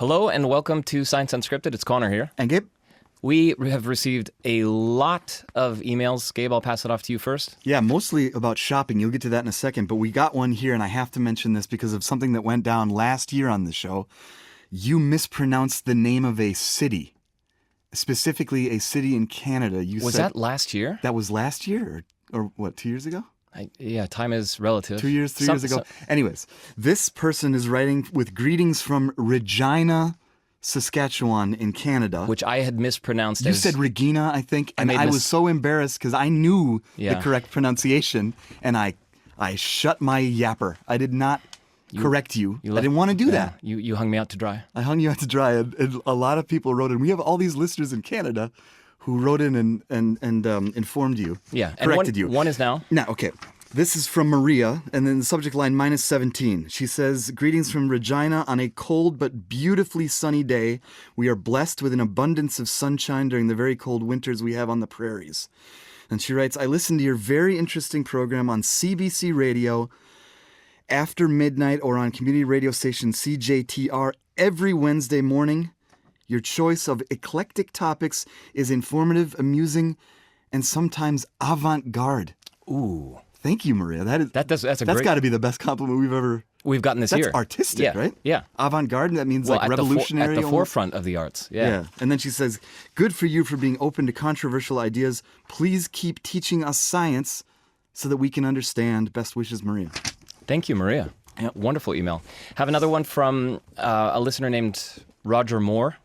Hello and welcome to Science Unscripted. It's Conor here. And Gabe? We have received a lot of emails. Gabe, I'll pass it off to you first. Yeah, mostly about shopping. You'll get to that in a second. But we got one here, and I have to mention this because of something that went down last year on the show. You mispronounced the name of a city, specifically a city in Canada. Was that last year? That was last year, or what, 2 years ago? Yeah, time is relative. 2 years, 3 years ago. Anyways, this person is writing with greetings from Regina, Saskatchewan in Canada. Which I had mispronounced. You said Regina, I think, and I was so embarrassed because I knew the correct pronunciation, and I shut my yapper. I did not correct you. I didn't want to do that. You hung me out to dry. I hung you out to dry, and a lot of people wrote in. We have all these listeners in Canada who wrote in and informed you, corrected you. One is now. Now, okay. This is from Maria, and then the subject line, -17. She says, greetings from Regina on a cold but beautifully sunny day. We are blessed with an abundance of sunshine during the very cold winters we have on the prairies. And she writes, I listened to your very interesting program on CBC Radio after midnight or on community radio station CJTR every Wednesday morning. Your choice of eclectic topics is informative, amusing, and sometimes avant-garde. Ooh. Thank you, Maria. That's got to be the best compliment we've gotten this year. That's artistic, right? Yeah. Avant-garde, that means like revolutionary. At the forefront of the arts. Yeah. And then she says, good for you for being open to controversial ideas. Please keep teaching us science so that we can understand. Best wishes, Maria. Thank you, Maria. Yeah, wonderful email. Have another one from a listener named Roger Moore.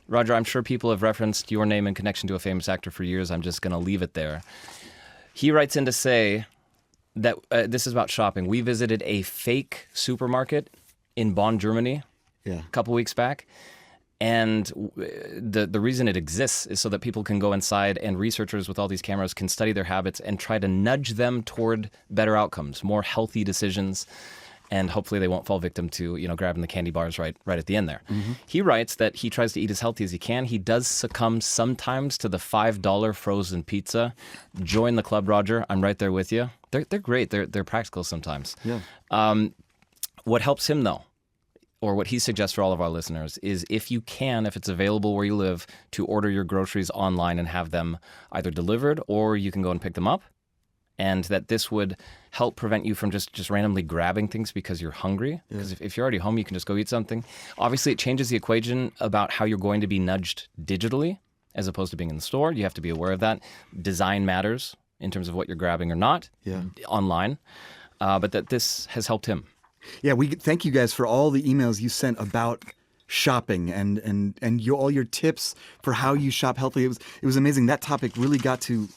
Roger, I'm sure people have referenced your name in connection to a famous actor for years. I'm just going to leave it there. He writes in to say that this is about shopping. We visited a fake supermarket in Bonn, Germany, a couple weeks back. And the reason it exists is so that people can go inside and researchers with all these cameras can study their habits and try to nudge them toward better outcomes, more healthy decisions. And hopefully they won't fall victim to, grabbing the candy bars right at the end there. Mm-hmm. He writes that he tries to eat as healthy as he can. He does succumb sometimes to the $5 frozen pizza. Join the club, Roger. I'm right there with you. They're great. They're practical sometimes. Yeah. What helps him, though, or what he suggests for all of our listeners, is if you can, if it's available where you live, to order your groceries online and have them either delivered or you can go and pick them up. And that this would help prevent you from just randomly grabbing things because you're hungry. Because if you're already home, you can just go eat something. Obviously, it changes the equation about how you're going to be nudged digitally as opposed to being in the store. You have to be aware of that. Design matters in terms of what you're grabbing or not online. But that this has helped him. Yeah, we thank you guys for all the emails you sent about shopping and all your tips for how you shop healthily. It was amazing. That topic really got to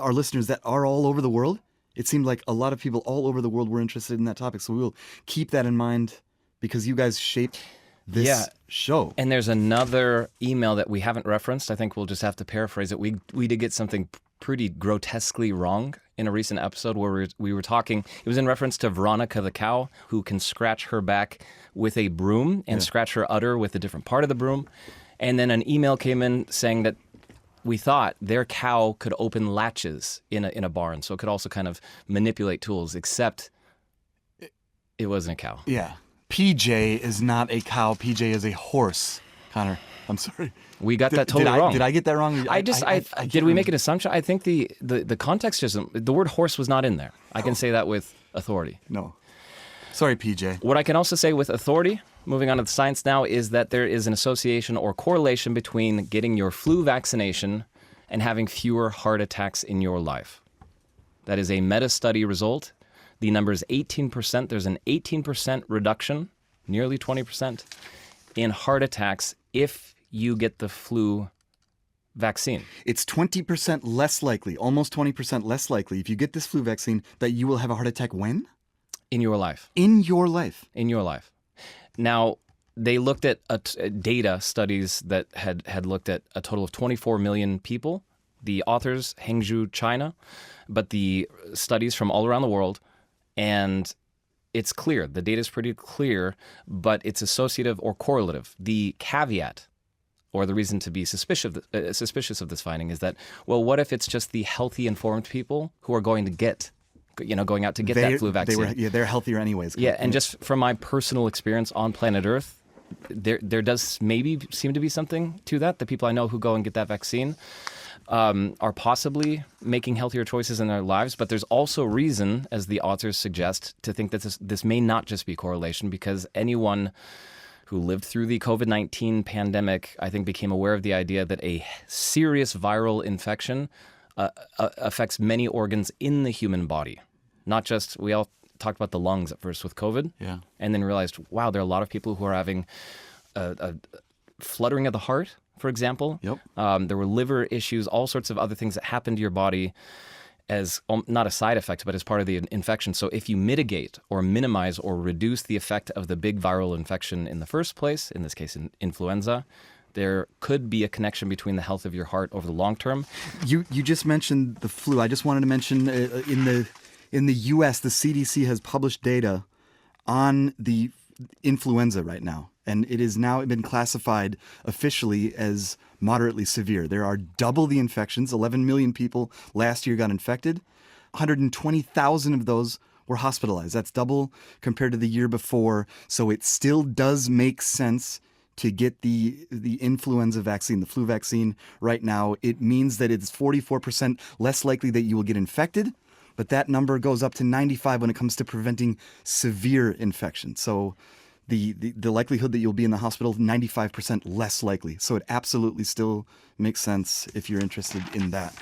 our listeners that are all over the world. It seemed like a lot of people all over the world were interested in that topic. So we will keep that in mind because you guys shaped this show. And there's another email that we haven't referenced. I think we'll just have to paraphrase it. We did get something pretty grotesquely wrong in a recent episode where we were talking. It was in reference to Veronica the cow, who can scratch her back with a broom and scratch her udder with a different part of the broom. And then an email came in saying that we thought their cow could open latches in a barn, so it could also kind of manipulate tools, except it wasn't a cow. Yeah. PJ is not a cow. PJ is a horse, Conor. I'm sorry. We got that totally wrong. Did I get that wrong? Did we make an assumption? I think the context isn't. The word horse was not in there. I can say that with authority. No. Sorry, PJ. What I can also say with authority, moving on to the science now, is that there is an association or correlation between getting your flu vaccination and having fewer heart attacks in your life. That is a meta-study result. The number is 18%. There's an 18% reduction, nearly 20%, in heart attacks if you get the flu vaccine. It's 20% less likely, almost 20% less likely, if you get this flu vaccine, that you will have a heart attack when? In your life. In your life. In your life. Now, they looked at data studies that had looked at a total of 24 million people. The authors, Hangzhou, China, but the studies from all around the world. And it's clear. The data is pretty clear, but it's associative or correlative. The caveat, or the reason to be suspicious of this finding, is that, well, what if it's just the healthy, informed people who are going out to get that flu vaccine? They're healthier anyways. Yeah, and just from my personal experience on planet Earth, there does maybe seem to be something to that. The people I know who go and get that vaccine are possibly making healthier choices in their lives, but there's also reason, as the authors suggest, to think that this may not just be correlation, because anyone who lived through the COVID-19 pandemic, I think, became aware of the idea that a serious viral infection affects many organs in the human body. Not just, we all talked about the lungs at first with COVID, and then realized, wow, there are a lot of people who are having a fluttering of the heart, for example. There were liver issues, all sorts of other things that happen to your body as not a side effect, but as part of the infection. So if you mitigate or minimize or reduce the effect of the big viral infection in the first place, in this case in influenza, there could be a connection between the health of your heart over the long term. You just mentioned the flu. I just wanted to mention in the U.S., the CDC has published data on the influenza right now, and it has now been classified officially as moderately severe. There are double the infections. 11 million people last year got infected. 120,000 of those were hospitalized. That's double compared to the year before. So it still does make sense to get the influenza vaccine, the flu vaccine right now. It means that it's 44% less likely that you will get infected, but that number goes up to 95 when it comes to preventing severe infection. So the likelihood that you'll be in the hospital, 95% less likely. So it absolutely still makes sense if you're interested in that.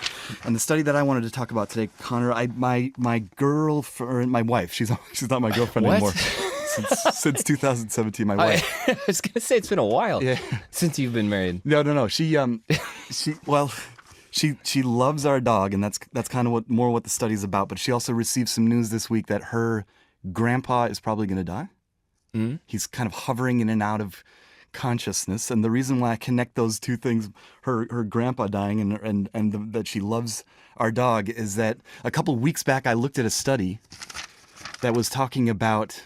And the study that I wanted to talk about today, Conor, my girlfriend, my wife, she's not my girlfriend anymore. Since 2017, my wife. I was going to say it's been a while since you've been married. No. She loves our dog, and that's kind of what the study's about. But she also received some news this week that her grandpa is probably going to die. Mm-hmm. He's kind of hovering in and out of consciousness, and the reason why I connect those two things, her grandpa dying and that she loves our dog, is that a couple weeks back I looked at a study that was talking about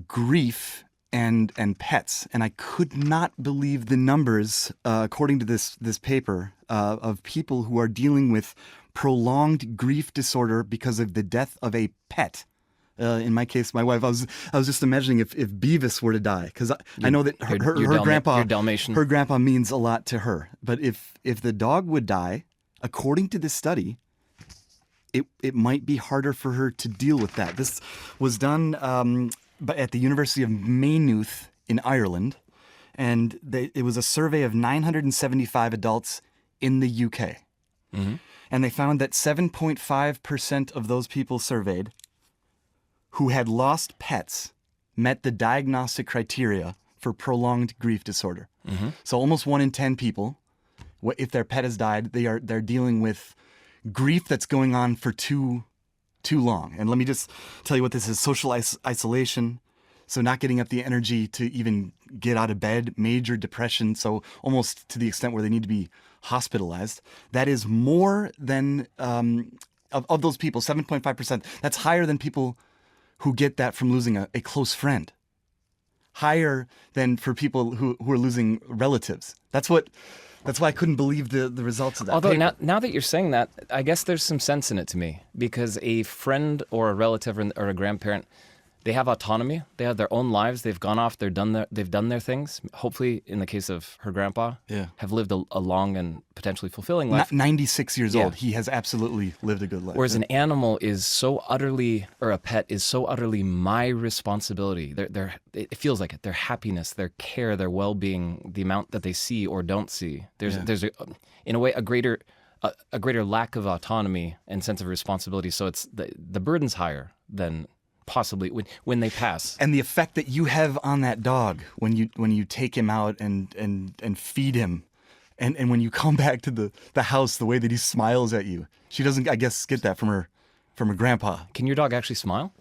grief and pets, and I could not believe the numbers according to this paper of people who are dealing with prolonged grief disorder because of the death of a pet. In my case, my wife. I was just imagining if Beavis were to die, because I know that her grandpa, your Dalmatian, her grandpa means a lot to her. But if the dog would die, according to this study, it might be harder for her to deal with that. This was done at the University of Maynooth in Ireland, and it was a survey of 975 adults in the UK, and they found that 7.5% of those people surveyed who had lost pets met the diagnostic criteria for prolonged grief disorder. So almost 1 in 10 people, if their pet has died, they're dealing with grief that's going on for too long. And let me just tell you what this is: social isolation, so not getting up the energy to even get out of bed, major depression, so almost to the extent where they need to be hospitalized. That is more than of those people, 7.5%. That's higher than people who get that from losing a close friend. Higher than for people who are losing relatives. That's why I couldn't believe the results of that. Although now that you're saying that, I guess there's some sense in it to me, because a friend or a relative or a grandparent, they have autonomy. They have their own lives. They've gone off. They've done their things. Hopefully, in the case of her grandpa, have lived a long and potentially fulfilling life. 96 years old. He has absolutely lived a good life. Whereas an animal is so utterly, or a pet is so utterly my responsibility. It feels like it. Their happiness, their care, their well-being, the amount that they see or don't see. There's in a way a greater lack of autonomy and sense of responsibility. So it's the burden's higher than possibly when they pass. And the effect that you have on that dog when you take him out and feed him, and when you come back to the house, the way that he smiles at you. She doesn't, I guess, get that from her grandpa. Can your dog actually smile?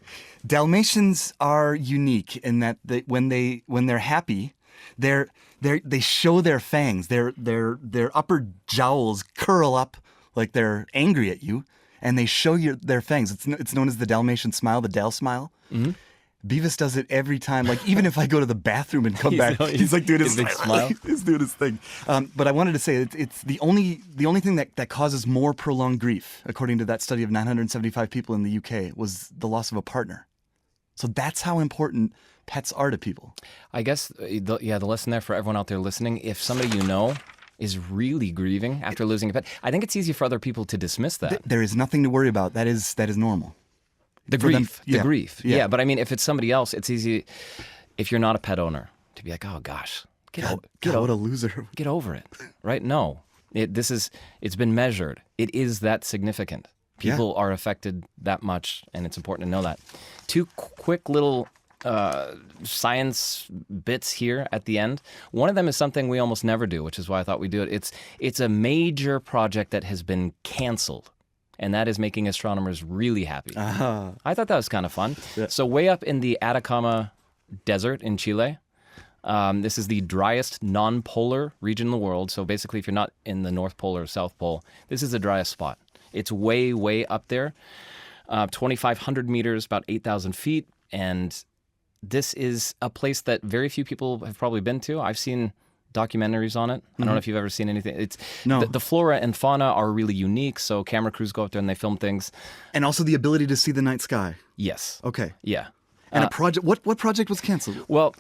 Dalmatians are unique in that when they're happy, they show their fangs. Their upper jowls curl up like they're angry at you, and they show you their fangs. It's known as the Dalmatian smile, the Dal smile. Mm-hmm. Beavis does it every time. Like, even if I go to the bathroom and come back, he's like doing his big smile. He's doing his thing. But I wanted to say it's the only thing that causes more prolonged grief, according to that study of 975 people in the UK, was the loss of a partner. So that's how important pets are to people. I guess, the lesson there for everyone out there listening, if somebody you know is really grieving after losing a pet, I think it's easy for other people to dismiss that. There is nothing to worry about. That is normal. The grief. Yeah, but I mean, if it's somebody else, it's easy, if you're not a pet owner, to be like, oh gosh, what a loser. get over it, right? No, it's been measured. It is that significant. People are affected that much, and it's important to know that. Two quick little science bits here at the end. One of them is something we almost never do, which is why I thought we'd do it. It's a major project that has been canceled, and that is making astronomers really happy. I thought that was kind of fun. Yeah. So way up in the Atacama Desert in Chile, this is the driest non-polar region in the world. So basically, if you're not in the North Pole or South Pole, this is the driest spot. It's way, way up there, 2,500 meters, about 8,000 feet, and this is a place that very few people have probably been to. I've seen documentaries on it. I don't know if you've ever seen anything. The flora and fauna are really unique, so camera crews go up there and they film things. And also the ability to see the night sky. Yes. Okay. Yeah. And a project. What project was canceled? Well,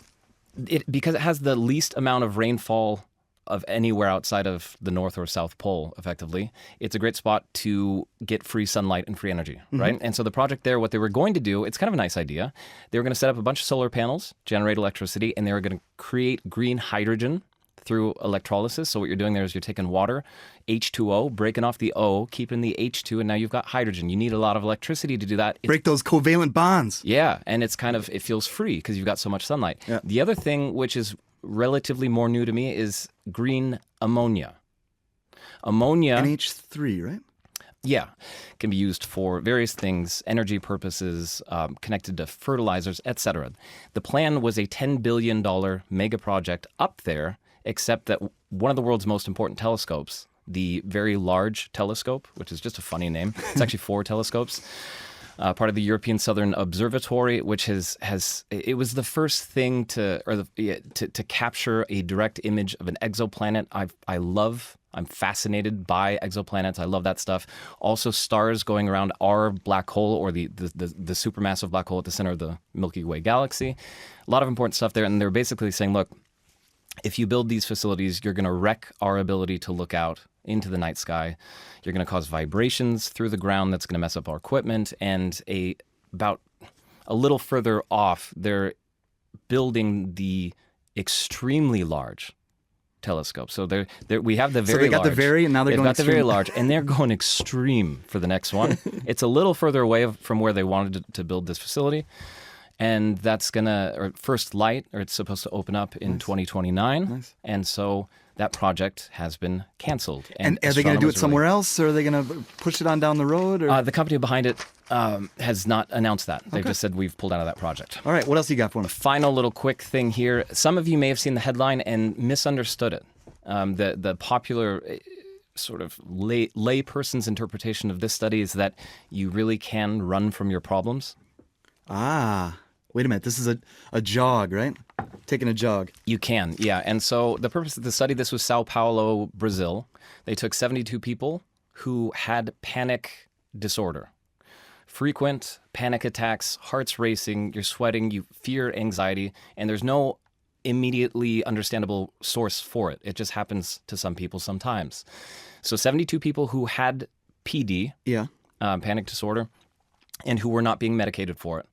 because it has the least amount of rainfall of anywhere outside of the North or South Pole, effectively, it's a great spot to get free sunlight and free energy, right? And so the project there, what they were going to do, it's kind of a nice idea. They were going to set up a bunch of solar panels, generate electricity, and they were going to create green hydrogen through electrolysis. So what you're doing there is you're taking water, H2O, breaking off the O, keeping the H2, and now you've got hydrogen. You need a lot of electricity to do that. Break those covalent bonds. Yeah, and it feels free because you've got so much sunlight. Yeah. The other thing, which is relatively more new to me, is green ammonia. Ammonia... NH3, right? Yeah, can be used for various things, energy purposes, connected to fertilizers, etc. The plan was a $10 billion mega project up there, except that one of the world's most important telescopes, the Very Large Telescope, which is just a funny name, it's actually 4 telescopes, part of the European Southern Observatory, which it was the first thing to capture a direct image of an exoplanet. I'm fascinated by exoplanets. I love that stuff. Also, stars going around our black hole, or the supermassive black hole at the center of the Milky Way galaxy. A lot of important stuff there. And they're basically saying, look, if you build these facilities, you're going to wreck our ability to look out into the night sky. You're going to cause vibrations through the ground that's going to mess up our equipment. And about a little further off, they're building the extremely large telescope. So we have the very large. So they got the very, and now they've got extreme. The very large, and they're going extreme for the next one. It's a little further away from where they wanted to build this facility, and that's first light, or it's supposed to open up in 2029. Nice. And so that project has been canceled. And are they going to do it somewhere else, or are they going to push it on down the road? Or? The company behind it has not announced that. They've just said we've pulled out of that project. All right, what else you got for me? Final little quick thing here. Some of you may have seen the headline and misunderstood it. The popular sort of lay person's interpretation of this study is that you really can run from your problems. Wait a minute. This is a jog, right? Taking a jog. You can, yeah. And so the purpose of the study, this was Sao Paulo, Brazil. They took 72 people who had panic disorder. Frequent panic attacks, heart's racing, you're sweating, you fear anxiety, and there's no immediately understandable source for it. It just happens to some people sometimes. So 72 people who had PD, panic disorder, and who were not being medicated for it.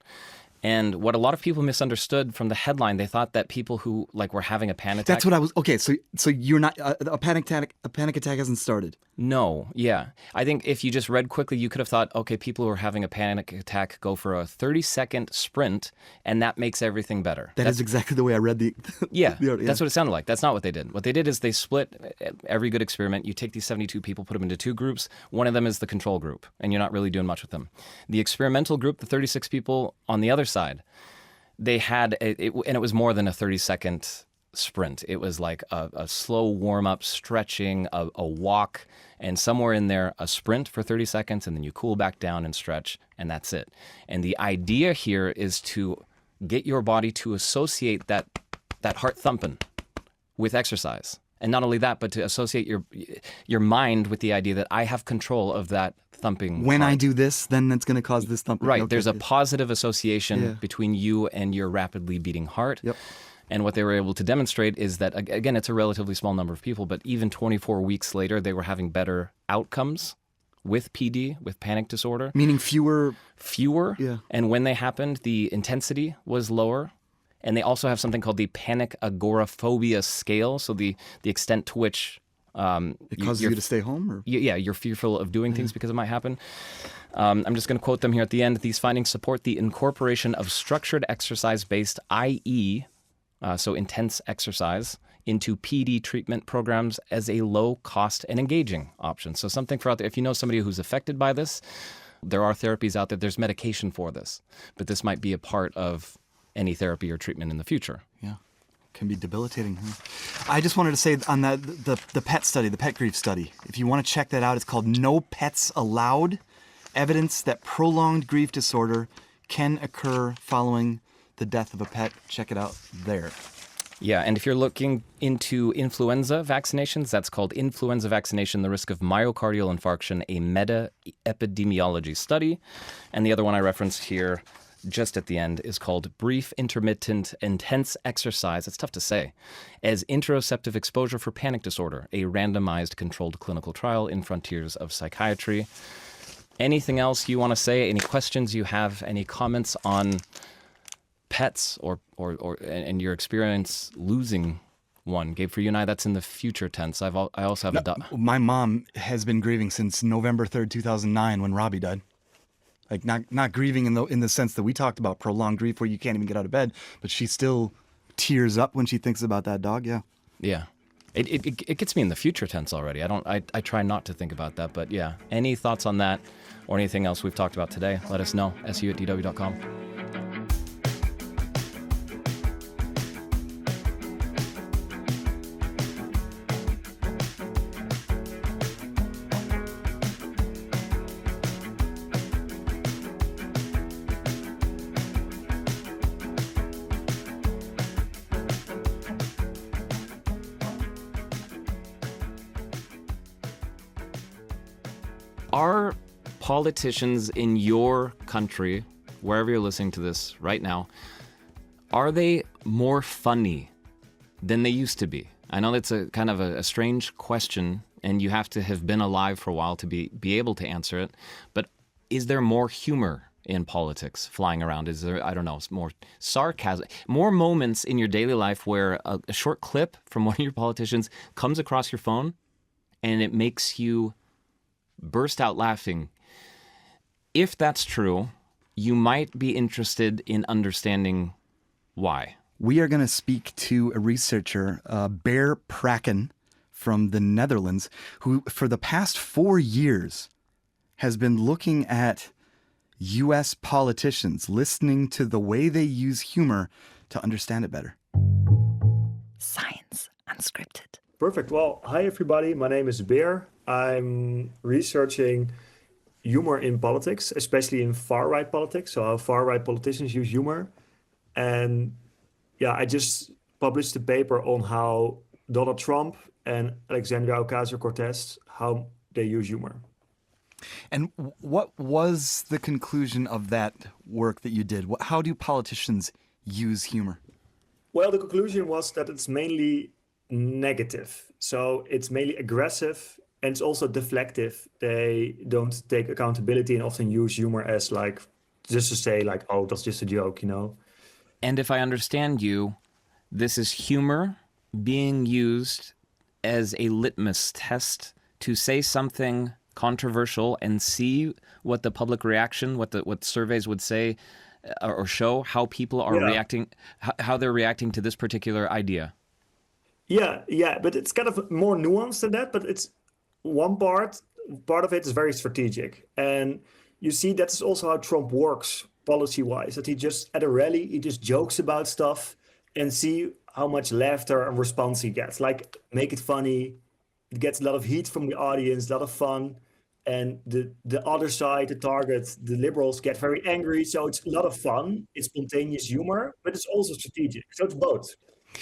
And what a lot of people misunderstood from the headline, they thought that people who were having a panic attack. That's what I was. Okay, so you're not a panic attack. A panic attack hasn't started. No, yeah. I think if you just read quickly, you could have thought, okay, people who are having a panic attack go for a 30-second sprint, and that makes everything better. That's exactly the way I read the. That's what it sounded like. That's not what they did. What they did is they split every good experiment. You take these 72 people, put them into 2 groups. One of them is the control group, and you're not really doing much with them. The experimental group, the 36 people on the other side, they had and it was more than a 30-second sprint. It was like a slow warm-up, stretching, a walk, and somewhere in there a sprint for 30 seconds, and then you cool back down and stretch, and that's it. And the idea here is to get your body to associate that heart thumping with exercise. And not only that, but to associate your mind with the idea that I have control of that thumping. When I heart. do this, then that's going to cause this thumping. Right. Okay. There's a positive association Yeah. between you and your rapidly beating heart. Yep. And what they were able to demonstrate is that, again, it's a relatively small number of people, but even 24 weeks later, they were having better outcomes with PD, with panic disorder. Meaning fewer. Fewer. Yeah. And when they happened, the intensity was lower. And they also have something called the panic agoraphobia scale. So the extent to which It causes you to stay home? Or? yeah, you're fearful of doing things because it might happen. I'm just going to quote them here at the end. These findings support the incorporation of structured exercise-based IE, so intense exercise, into PD treatment programs as a low-cost and engaging option. So something for out there. If you know somebody who's affected by this, there are therapies out there. There's medication for this. But this might be a part of any therapy or treatment in the future. Yeah. Can be debilitating. Huh? I just wanted to say on that the pet study, the pet grief study, if you want to check that out, it's called No Pets Allowed, Evidence that Prolonged Grief Disorder Can Occur Following the Death of a Pet. Check it out there. Yeah, and if you're looking into influenza vaccinations, that's called Influenza Vaccination, the Risk of Myocardial Infarction, a Meta-Epidemiology Study. And the other one I referenced here just at the end is called Brief Intermittent Intense Exercise, it's tough to say, as Interoceptive Exposure for Panic Disorder, a randomized controlled clinical trial in Frontiers of Psychiatry. Anything else you want to say? Any questions you have? Any comments on pets or and your experience losing one? Gabe, for you and I, that's in the future tense. I also have a dog. My mom has been grieving since November 3rd, 2009, when Robbie died. Like not grieving in the sense that we talked about, prolonged grief where you can't even get out of bed, but she still tears up when she thinks about that dog. Yeah. Yeah. It gets me in the future tense already. I try not to think about that, but yeah. Any thoughts on that or anything else we've talked about today? Let us know. su@dw.com. Are politicians in your country, wherever you're listening to this right now, are they more funny than they used to be? I know that's a kind of a strange question, and you have to have been alive for a while to be able to answer it. But is there more humor in politics flying around? Is there, I don't know, more sarcasm, more moments in your daily life where a short clip from one of your politicians comes across your phone and it makes you burst out laughing? If that's true, you might be interested in understanding why. We are going to speak to a researcher, Beer Prakken from the Netherlands, who for the past 4 years has been looking at U.S. politicians, listening to the way they use humor to understand it better. Science Unscripted. Perfect. Well, hi everybody. My name is Beer. I'm researching humor in politics, especially in far-right politics, so how far-right politicians use humor. And yeah, I just published a paper on how Donald Trump and Alexandria Ocasio-Cortez, how they use humor. And what was the conclusion of that work that you did? How do politicians use humor? Well, the conclusion was that it's mainly negative. So it's mainly aggressive and it's also deflective. They don't take accountability and often use humor as like, just to say like, oh, that's just a joke, you know? And if I understand you, this is humor being used as a litmus test to say something controversial and see what the public reaction, what surveys would say or show how people are reacting, how they're reacting to this particular idea. Yeah, but it's kind of more nuanced than that, but it's one part of it is very strategic. And you see that's also how Trump works policy-wise, that he just, at a rally, he just jokes about stuff and see how much laughter and response he gets. Like, make it funny. It gets a lot of heat from the audience, a lot of fun. And the other side, the target, the liberals get very angry. So it's a lot of fun. It's spontaneous humor, but it's also strategic. So it's both.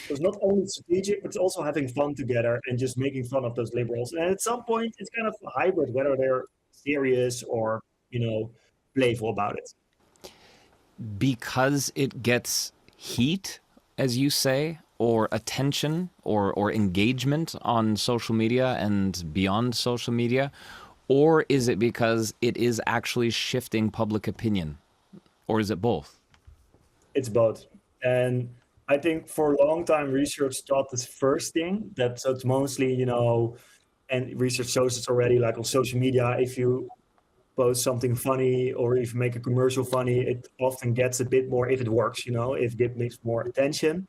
So it's not only strategic, but it's also having fun together and just making fun of those liberals. And at some point, it's kind of a hybrid, whether they're serious or, playful about it. Because it gets heat, as you say, or attention or engagement on social media and beyond social media? Or is it because it is actually shifting public opinion? Or is it both? It's both. And I think for a long time, research taught this first thing that so it's mostly, and research shows it's already like on social media, if you post something funny or if you make a commercial funny, it often gets a bit more, if it works, if it makes more attention.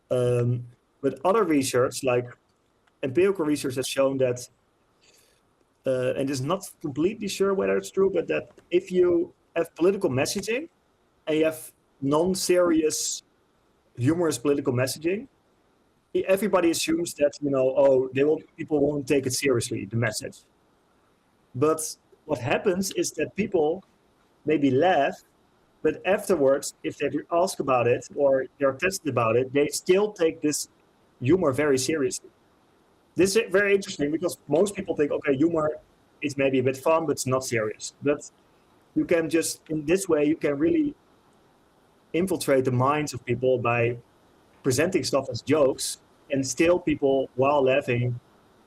But other research, like empirical research, has shown that, and is not completely sure whether it's true, but that if you have political messaging and you have non-serious, humorous political messaging, everybody assumes that, people won't take it seriously, the message. But what happens is that people maybe laugh, but afterwards, if they ask about it or they're tested about it, they still take this humor very seriously. This is very interesting because most people think, okay, humor is maybe a bit fun, but it's not serious. But you can just, in this way, you can really infiltrate the minds of people by presenting stuff as jokes, and still people, while laughing,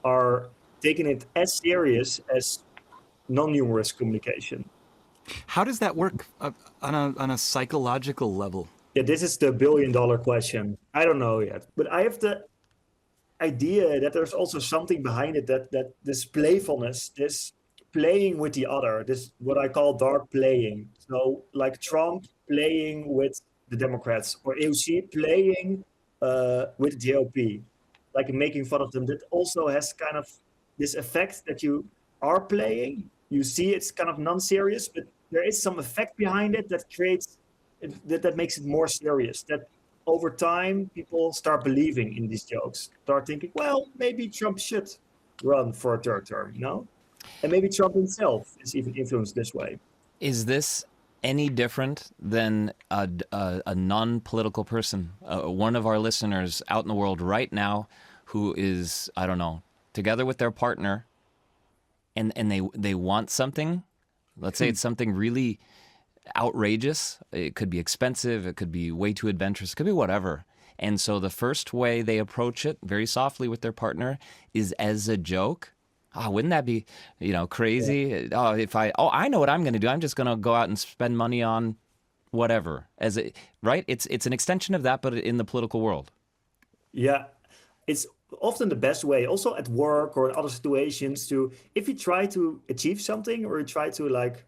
are taking it as serious as non-humorous communication. How does that work on a psychological level? Yeah, this is the billion-dollar question. I don't know yet, but I have the idea that there's also something behind it, that this playfulness, this playing with the other, this what I call dark playing. So like Trump playing with the Democrats or AOC playing with the GOP, like making fun of them. That also has kind of this effect that you are playing. You see it's kind of non-serious, but there is some effect behind it that creates, that makes it more serious. That over time, people start believing in these jokes, start thinking, well, maybe Trump should run for a third term, And maybe Trump himself is even influenced this way. Is this any different than a non-political person? One of our listeners out in the world right now who is, I don't know, together with their partner, and they want something. Let's say it's something really outrageous. It could be expensive. It could be way too adventurous. It could be whatever. And so the first way they approach it, very softly with their partner, is as a joke. Oh, wouldn't that be, crazy? Yeah. I know what I'm going to do. I'm just going to go out and spend money on whatever. Right? It's an extension of that, but in the political world. Yeah, it's often the best way, also at work or in other situations, to if you try to achieve something or you try to like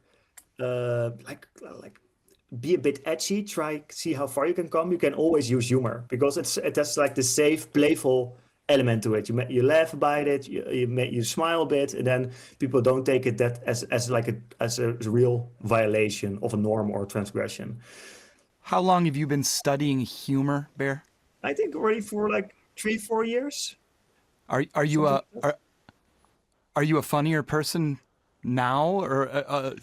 be a bit edgy, see how far you can come. You can always use humor because that's like the safe, playful element to it. You laugh about it, you smile a bit, and then people don't take it that as a real violation of a norm or a transgression. How long have you been studying humor, Bear? I think already for like 3-4 years. Are you a funnier person now, or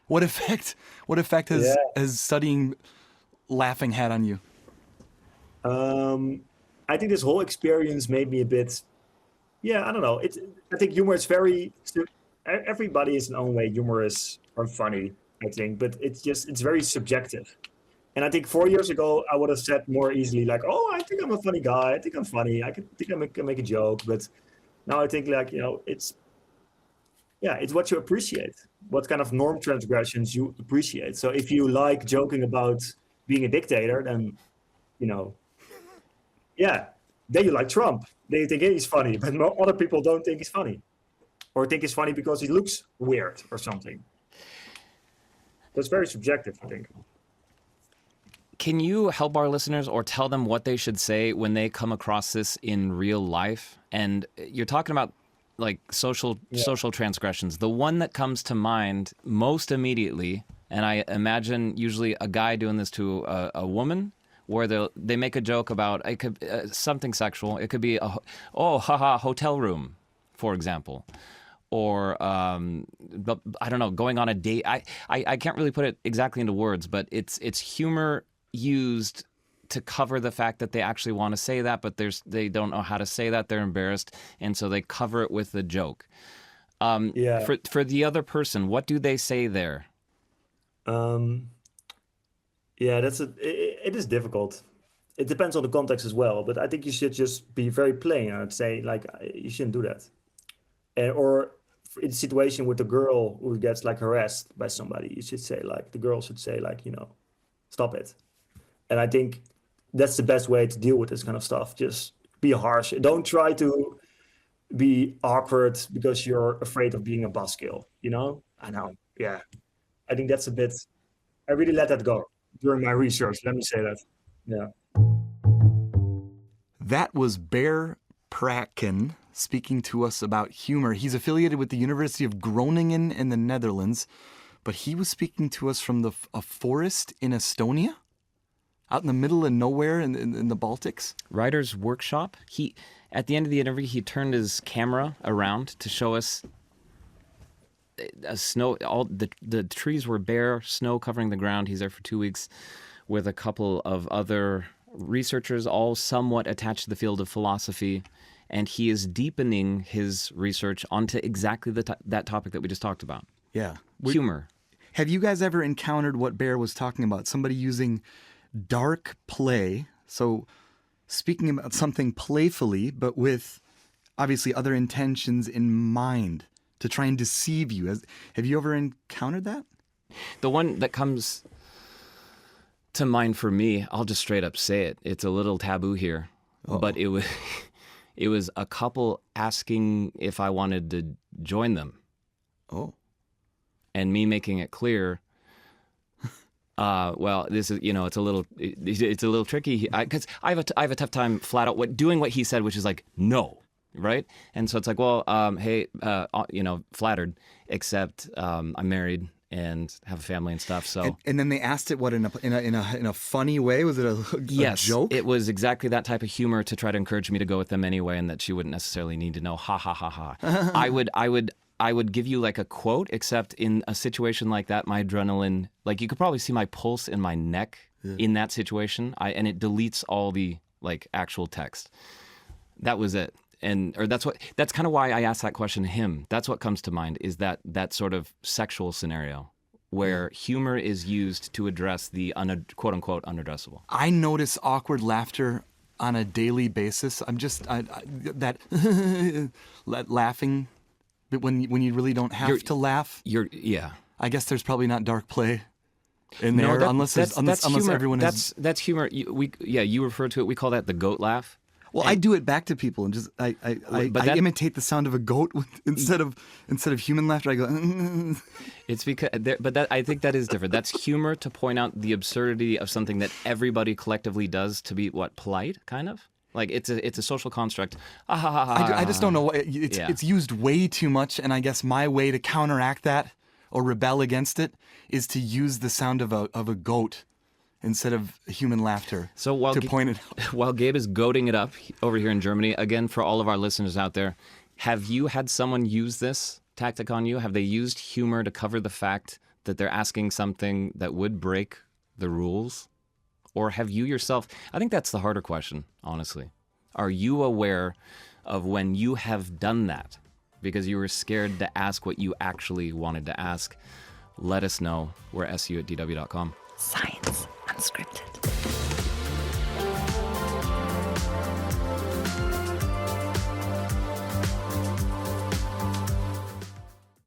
what effect has studying laughing had on you? I think this whole experience made me a bit, I don't know. I think humor is everybody is in their own way humorous or funny, I think, but it's very subjective. And I think 4 years ago, I would have said more easily like, oh, I think I'm a funny guy. I think I'm funny. I can make a joke. But now I think like, it's what you appreciate, what kind of norm transgressions you appreciate. So if you like joking about being a dictator, then, then you like Trump. Then you think he's funny, but other people don't think he's funny, or think he's funny because he looks weird or something. That's very subjective, I think. Can you help our listeners or tell them what they should say when they come across this in real life? And you're talking about like social transgressions. The one that comes to mind most immediately, and I imagine usually a guy doing this to a woman, where they make a joke about it could something sexual. It could be hotel room, for example, or I don't know, going on a date. I can't really put it exactly into words, but it's humor used to cover the fact that they actually want to say that, but they don't know how to say that. They're embarrassed, and so they cover it with a joke. Yeah. For the other person, what do they say there? Yeah, it is difficult. It depends on the context as well, but I think you should just be very plain and say like you shouldn't do that. Or in a situation with a girl who gets like harassed by somebody, you should say like the girl should say like, stop it. And I think that's the best way to deal with this kind of stuff. Just be harsh. Don't try to be awkward because you're afraid of being a buzzkill, I know. Yeah. I think that's a bit, I really let that go during my research. Let me say that. Yeah. That was Beer Prakken speaking to us about humor. He's affiliated with the University of Groningen in the Netherlands, but he was speaking to us from a forest in Estonia, out in the middle of nowhere in the Baltics. Writer's workshop. At the end of the interview, he turned his camera around to show us all the trees were bare, snow covering the ground. He's there for 2 weeks with a couple of other researchers, all somewhat attached to the field of philosophy, and he is deepening his research onto exactly that topic that we just talked about. Yeah. Humor. Have you guys ever encountered what Bear was talking about? Somebody using dark play, so speaking about something playfully, but with obviously other intentions in mind to try and deceive you. Have you ever encountered that? The one that comes to mind for me, I'll just straight up say it. It's a little taboo here, but it was a couple asking if I wanted to join them. Oh. And me making it clear, well, this is, it's a little tricky because I have a tough time flat out doing what he said, which is like, no. Right. And so it's like, well, hey, flattered, except I'm married and have a family and stuff. So and then they asked it in a funny way. Was it a joke? It was exactly that type of humor to try to encourage me to go with them anyway, and that she wouldn't necessarily need to know. Ha ha ha ha. I would give you like a quote, except in a situation like that, my adrenaline, like you could probably see my pulse in my neck in that situation. And it deletes all the like actual text. That was it. That's kind of why I asked that question to him. That's what comes to mind, is that sort of sexual scenario where humor is used to address the quote unquote unaddressable. I notice awkward laughter on a daily basis. I'm just that laughing, but when you really don't have to laugh. Yeah. I guess there's probably not dark play in there unless everyone is. That's humor. You refer to it. We call that the goat laugh. Well, I do it back to people and just I imitate the sound of a goat instead of human laughter. I go. It's because, I think that is different. That's humor to point out the absurdity of something that everybody collectively does to be polite, kind of. Like it's a social construct. I just don't know. It's used way too much, and I guess my way to counteract that or rebel against it is to use the sound of a goat instead of human laughter. So while Gabe is goating it up over here in Germany, again, for all of our listeners out there, have you had someone use this tactic on you? Have they used humor to cover the fact that they're asking something that would break the rules? Or have you yourself, I think that's the harder question, honestly. Are you aware of when you have done that because you were scared to ask what you actually wanted to ask? Let us know. We're su@dw.com. Science Unscripted.